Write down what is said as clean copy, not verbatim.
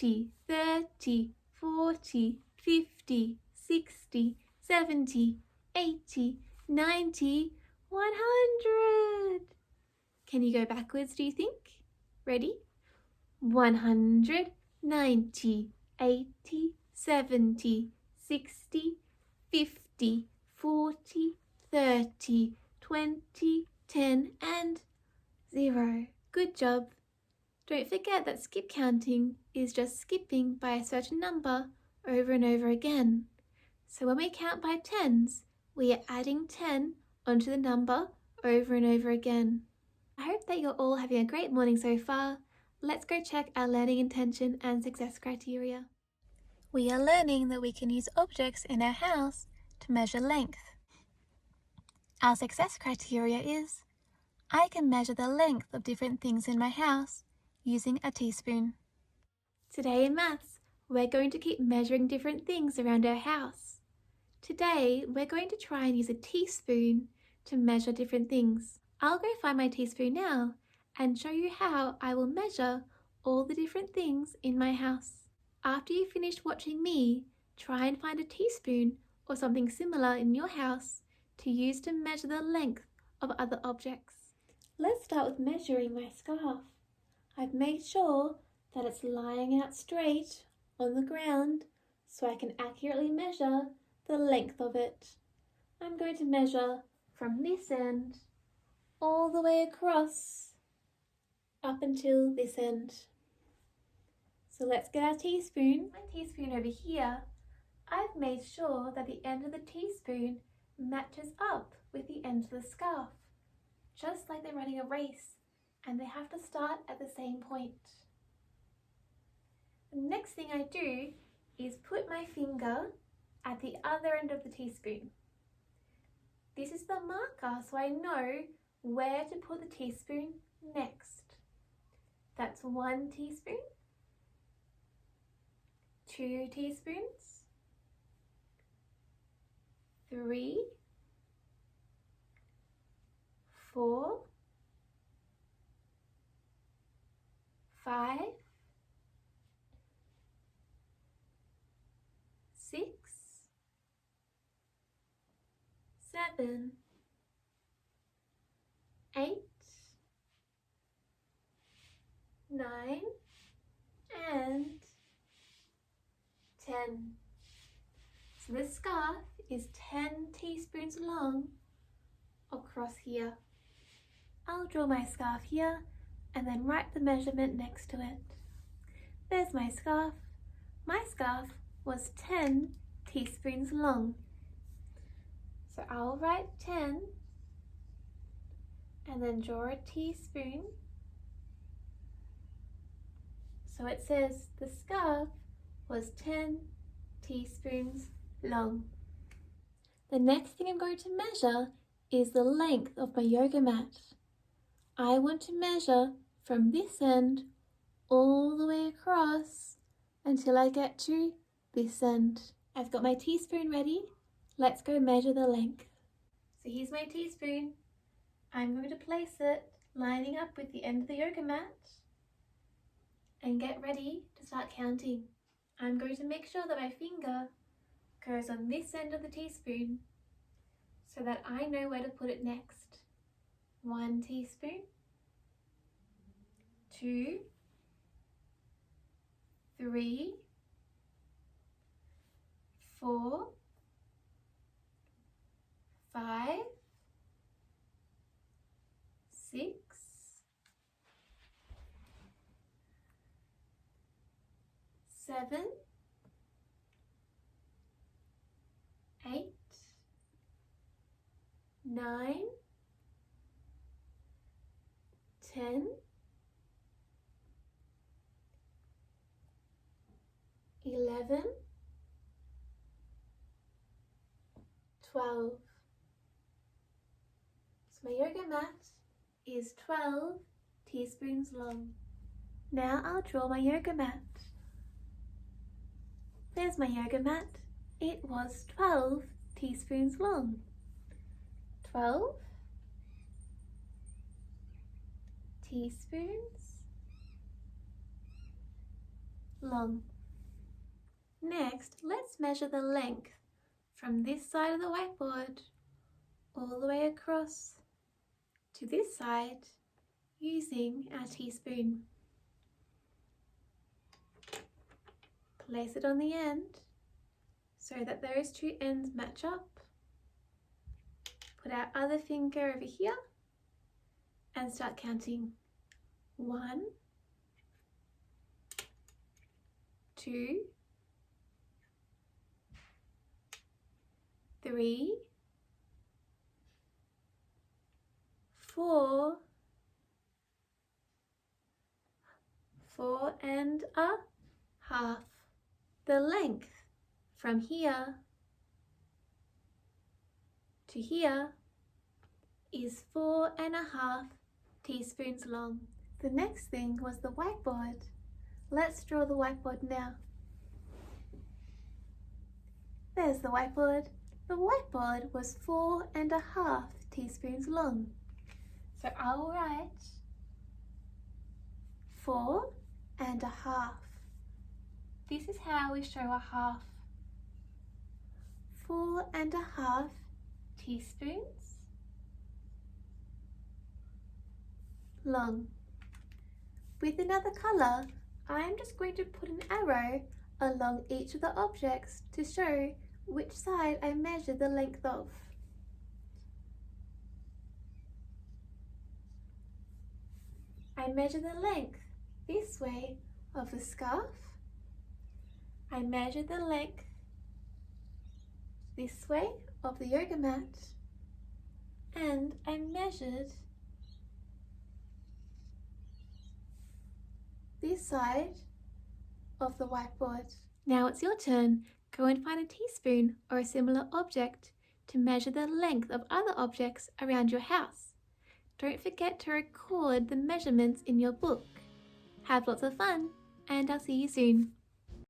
20, 30, 40, 50, 60, 70, 80, 90, 100. Can you go backwards, do you think? Ready? 100, 90, 80, 70, 60, 50, 40, 30, 20, 10, and 0. Good job. Don't forget that skip counting is just skipping by a certain number over and over again. So when we count by tens, we are adding 10 onto the number over and over again. I hope that you're all having a great morning so far. Let's go check our learning intention and success criteria. We are learning that we can use objects in our house to measure length. Our success criteria is, I can measure the length of different things in my house using a teaspoon. Today in maths, we're going to keep measuring different things around our house. Today, we're going to try and use a teaspoon to measure different things. I'll go find my teaspoon now and show you how I will measure all the different things in my house. After you've finished watching me, try and find a teaspoon or something similar in your house to use to measure the length of other objects. Let's start with measuring my scarf. I've made sure that it's lying out straight on the ground so I can accurately measure the length of it. I'm going to measure from this end all the way across up until this end. So let's get our teaspoon. My teaspoon over here, I've made sure that the end of the teaspoon matches up with the end of the scarf, just like they're running a race and they have to start at the same point. The next thing I do is put my finger at the other end of the teaspoon. This is the marker so I know where to put the teaspoon next. That's 1 teaspoon, 2 teaspoons, 3, 4, 5, 6, 7, 8, 9, and 10. So this scarf is 10 teaspoons long across here. I'll draw my scarf here and then write the measurement next to it. There's my scarf. My scarf was 10 teaspoons long. So I'll write 10 and then draw a teaspoon. So it says the scarf was 10 teaspoons long. The next thing I'm going to measure is the length of my yoga mat. I want to measure from this end all the way across until I get to this end. I've got my teaspoon ready. Let's go measure the length. So here's my teaspoon. I'm going to place it lining up with the end of the yoga mat and get ready to start counting. I'm going to make sure that my finger goes on this end of the teaspoon so that I know where to put it next. 1 teaspoon, 2, 3, 4, 5, 6, 7, 8, 9, 10, 11, 12. So my yoga mat is 12 teaspoons long. Now I'll draw my yoga mat. There's my yoga mat. It was 12 teaspoons long. 12 teaspoons long. Next, let's measure the length from this side of the whiteboard all the way across to this side using our teaspoon. Place it on the end so that those two ends match up. Put our other finger over here and start counting. 1, 2, 3, 4, 4 and a half. The length from here to here is 4.5 teaspoons long. The next thing was the whiteboard. Let's draw the whiteboard now. There's the whiteboard. The whiteboard was 4.5 teaspoons long. So I'll write 4.5. This is how we show a half. 4.5 teaspoons long. With another colour, I'm just going to put an arrow along each of the objects to show which side I measure the length of. I measure the length this way of the scarf. I measure the length this way of the yoga mat, and I measured this side of the whiteboard. Now it's your turn. Go and find a teaspoon or a similar object to measure the length of other objects around your house. Don't forget to record the measurements in your book. Have lots of fun, and I'll see you soon.